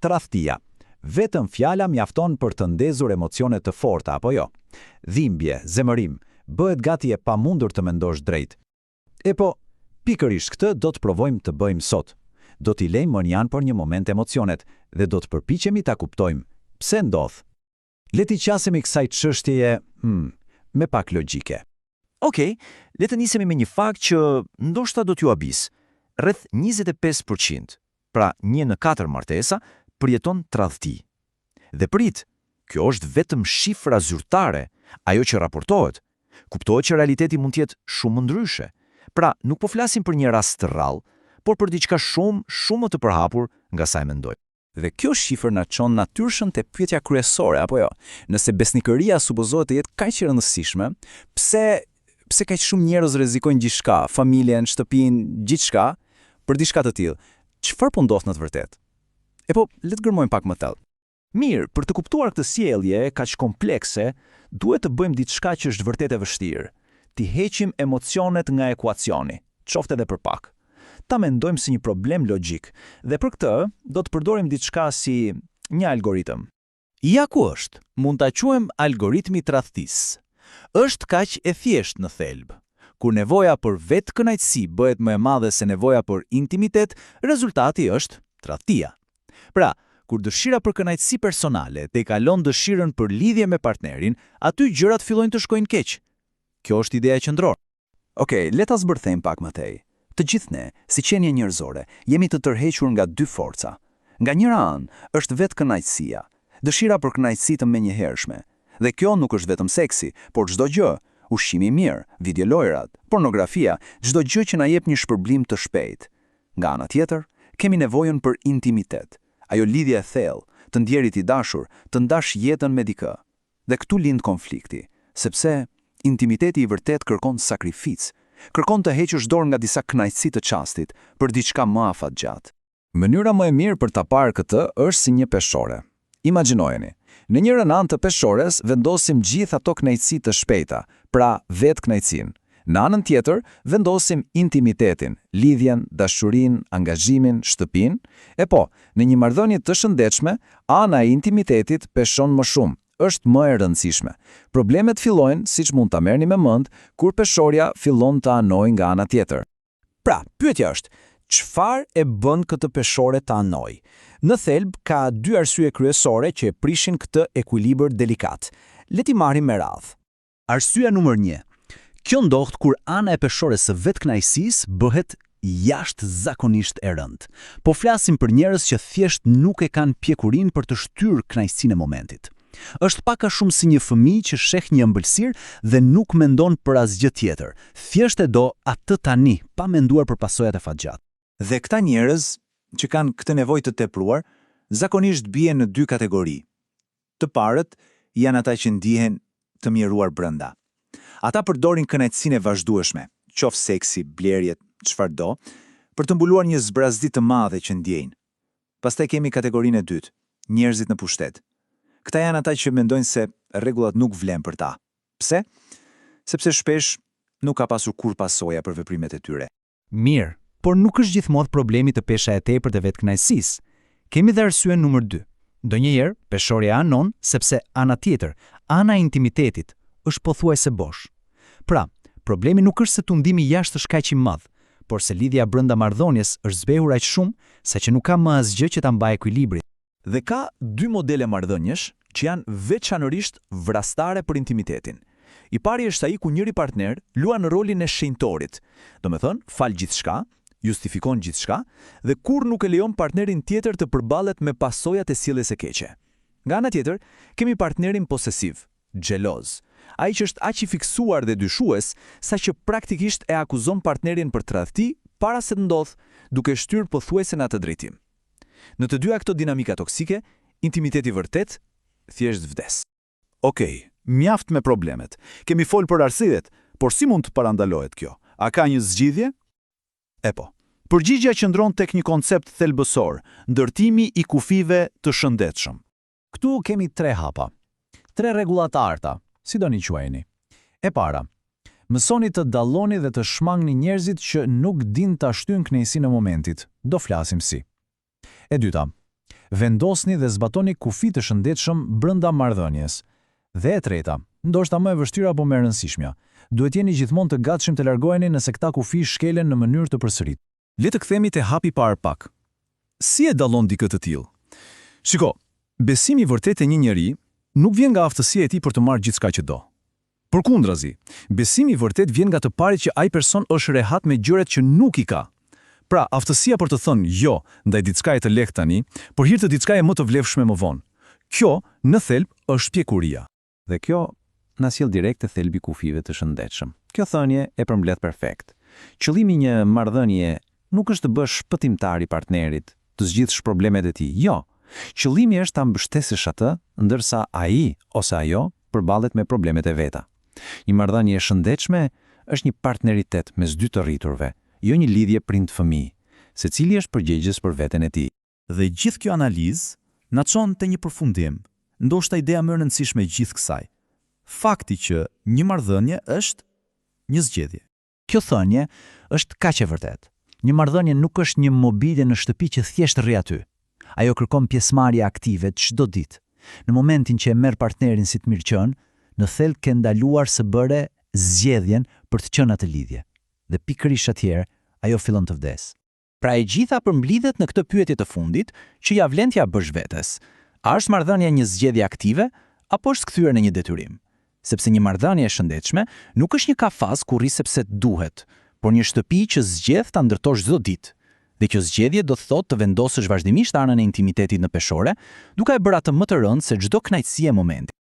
Tradhtia. Vetëm fjala mjafton për të ndezur emocione të forta apo jo? Dhimbje, zemërim, bëhet gati e pamundur të mendosh drejt. E po, pikërisht këtë do të provojmë të bëjmë sot. Do t'i lejmë më janë për një moment emocionet dhe do të përpiqemi ta kuptojmë pse ndodh. Le t'i qasemi kësaj çështjeje, me pak logjike. Okej, le të nisemi me një fakt që ndoshta do t'ju abis. Rreth 25%, pra 1 në 4 martesa, përjeton tradhti. Dhe prit, kjo është vetëm shifra zyrtare, ajo që raportohet. Kuptohet që realiteti mund të jetë shumë ndryshe. Pra, nuk po flasim për një rast të rrallë, por për diçka shumë më të përhapur nga sa e mendoj. Dhe kjo shifër na çon natyrshëm te pyetja kryesore apo jo? Nëse besnikëria supozohet të jetë kaq e rëndësishme, pse kaq shumë njerëz rrezikojnë gjithçka, familjen, shtëpinë, gjithçka për diçka të tillë? Çfarë po ndodh në të vërtetë? E po, le të gërmojmë pak më thellë. Mirë, për të kuptuar këtë sjellje kaq komplekse, duhet të bëjmë diçka që është vërtet e vështirë. T'i heqim emocionet nga ekuacioni, qoftë edhe për pak. Ta mendojmë si një problem logjik, dhe për këtë do të përdorim diçka si një algoritëm. Ja ku është, mund ta quajmë algoritmi tradhtisë. Është kaq e thjeshtë në thelb. Kur nevoja për vetë kënaqësi bëhet më e madhe se nevoja për intimitet, rezultati është tradhtia. Pra, kur dëshira për kënaqësi personale te kalon dëshirën për lidhje me partnerin, aty gjërat fillojnë të shkojnë keq. Kjo është ideja qendrore. Okej, le ta zbërthejmë pak më tej. Të gjithë ne, si qenie njerëzore, jemi të tërhequr nga dy forca. Nga njëra anë është vetë kënaqësia, dëshira për kënaqësi të menjëhershme. Dhe kjo nuk është vetëm seksi, por çdo gjë, ushqimi i mirë, videolojrat, pornografia, çdo gjë që na jep një shpërblim të shpejtë. Nga ana tjetër, kemi nevojën për intimitet. Ajo lidhje e thellë, të ndjerit i dashur, të ndash jetën me dikë. Dhe këtu lind konflikti, sepse intimiteti i vërtet kërkon sakrificë, kërkon të heqësh dorë nga disa kënaqësi të çastit për diçka më afatgjatë. Mënyra më e mirë për ta parë këtë është si një peshore. Imagjinojeni, në njërin anë të peshores vendosim gjithë ato kënaqësi të shpejta, pra vetë kënaqësinë. Në anën tjetër, vendosim intimitetin, lidhjen, dashurinë, angazhimin, shtëpinë. E po, në një marrëdhënie të shëndetshme, ana e intimitetit peshon më shumë, është më e rëndësishme. Problemet fillojnë, siç mund ta merrni me mend, kur peshorja fillon të anojë nga ana tjetër. Pra, pyetja është, çfarë e bën këtë peshore të anojë? Në thelb ka dy arsye kryesore që e prishin këtë ekuilibër delikat. Le t'i marrim me radhë. Arsyeja numër 1. Kjo ndodh kur ana e peshores së vetë kënaqësisë bëhet jashtëzakonisht e rëndë. Po flasim për njerëz që thjesht nuk e kanë pjekurinë për të shtyrë kënaqësinë e momentit. Është pak a shumë si një fëmijë që sheh një ëmbëlsirë dhe nuk mendon për asgjë tjetër. Thjesht e do atë tani, pa menduar për pasojat e fatgjatë. Dhe këta njerëz që kanë këtë nevojë të tepruar, zakonisht bien në dy kategori. Të parët janë ata që ndihen të mjeruar brenda. Ata përdorin kënaqësinë e vazhdueshme, qoftë seksi, blerjet, çfarëdo, për të mbuluar një zbrazdi të madhe që ndjejnë. Pastaj kemi kategorinë e dytë, njerëzit në pushtet. Këta janë ata që mendojnë se rregullat nuk vlen për ta. Pse? Sepse shpesh nuk ka pasur kur pasoja për veprimet e tyre. Mirë, por nuk është gjithmonë problemi të pesha e tepërt e vetkënaqësisë. Kemi dhe arsyen numër 2. Donjëherë peshorja anon sepse ana tjetër, ana e intimitetit, është pothuajse bosh. Pra, problemi nuk është se tundimi jashtë është kaq i madh, por se lidhja brenda marrëdhënies është zbehur aq shumë saqë nuk ka më asgjë që ta mbajë ekuilibrin. Dhe ka dy modele marrëdhëniesh që janë veçanërisht vrastare për intimitetin. I pari është ai ku njëri partner luan rolin e shenjtorit, domethënë fal gjithçka, justifikon gjithçka dhe kur nuk e lejon partnerin tjetër të përballet me pasojat e sjelljes së keqe. Nga ana tjetër, kemi partnerin posesiv, xheloz. Ai që është aq i fiksuar dhe dyshues, saqë praktikisht e akuzon partnerin për tradhti para se të ndodh, duke shtyrë pothuajse në atë drejtim. Në të dyja këto dinamika toksike, intimiteti vërtet thjesht vdes. Okej, mjaft me problemet. Kemi fol për arsyet, por si mund të parandalohet kjo? A ka një zgjidhje? E po. Përgjigjja qëndron tek një koncept thelbësor, ndërtimi i kufive të shëndetshëm. Ktu kemi 3 hapa. 3 rregulla të arta. Si do një quajni. E para, mësoni të dalloni dhe të shmangni njerëzit që nuk din ta shtyjnë kënaqësinë në momentit. Do flasim si. E dyta, Vendosni dhe zbatoni kufi të shëndetshëm brenda marrëdhënies. Dhe e treta, ndoshta më e vështirë apo më e rëndësishmja, duhet jeni gjithmonë të gatshëm të largoheni nëse këta kufi shkelen në mënyrë të përsëritur. Le të kthehemi te hapi parë pak. Si e dallon dikë të tillë? Shiko, besimi i vërtetë e një njeri nuk vjen nga aftësia e tij për të marrë gjithçka që do. Përkundrazi, besimi i vërtetë vjen nga të parit që ai person është rehat me gjërat që nuk i ka. Pra, aftësia për të thënë jo ndaj diçkaje të lehtë tani, për hir të diçkaje më të vlefshme më vonë. Kjo, në thelb, është pjekuria. Dhe kjo na sjell direkt te thelbi i kufive të shëndetshëm. Kjo thënie e përmbledh perfekt. Qëllimi i një marrëdhënie nuk është të bësh shpëtimtar i partnerit, të zgjidhësh problemet e tij. Jo. Qëllimi është ta mbështesësh atë, ndërsa ai ose ajo përballet me problemet e veta. Një marrëdhënie e shëndetshme është një partneritet mes dy të rriturve, jo një lidhje prind-fëmijë, secili është përgjegjës për veten e tij. Dhe gjithë kjo analizë na çon te një përfundim, ndoshta ideja më e rëndësishme e gjithë kësaj. Fakti që një marrëdhënie është një zgjedhje. Kjo thënie është kaq e vërtetë. Një marrëdhënie nuk është një mobilje në shtëpi që thjesht rri aty. Ajo kërkon pjesëmarrje aktive çdo ditë. Në momentin që e merr partnerin si të mirëqen, në thelb ke ndaluar së bëre zgjedhjen për të qenë atë lidhje. Dhe pikërisht atëherë ajo fillon të vdes. Pra e gjitha përmblidhet në këtë pyetje të fundit që ja vlen t'ja bësh vetes. A është marrëdhënia një zgjedhje aktive apo është kthyer në një detyrim? Sepse një marrëdhënie e shëndetshme nuk është një kafaz ku rri sepse duhet, por një shtëpi që zgjedh ta ndërtosh çdo ditë. Dhe kjo zgjedhje do të thotë të vendosësh vazhdimisht anën e intimitetit në peshore, duke e bërë atë më të rëndë se çdo kënaqësi e momentit.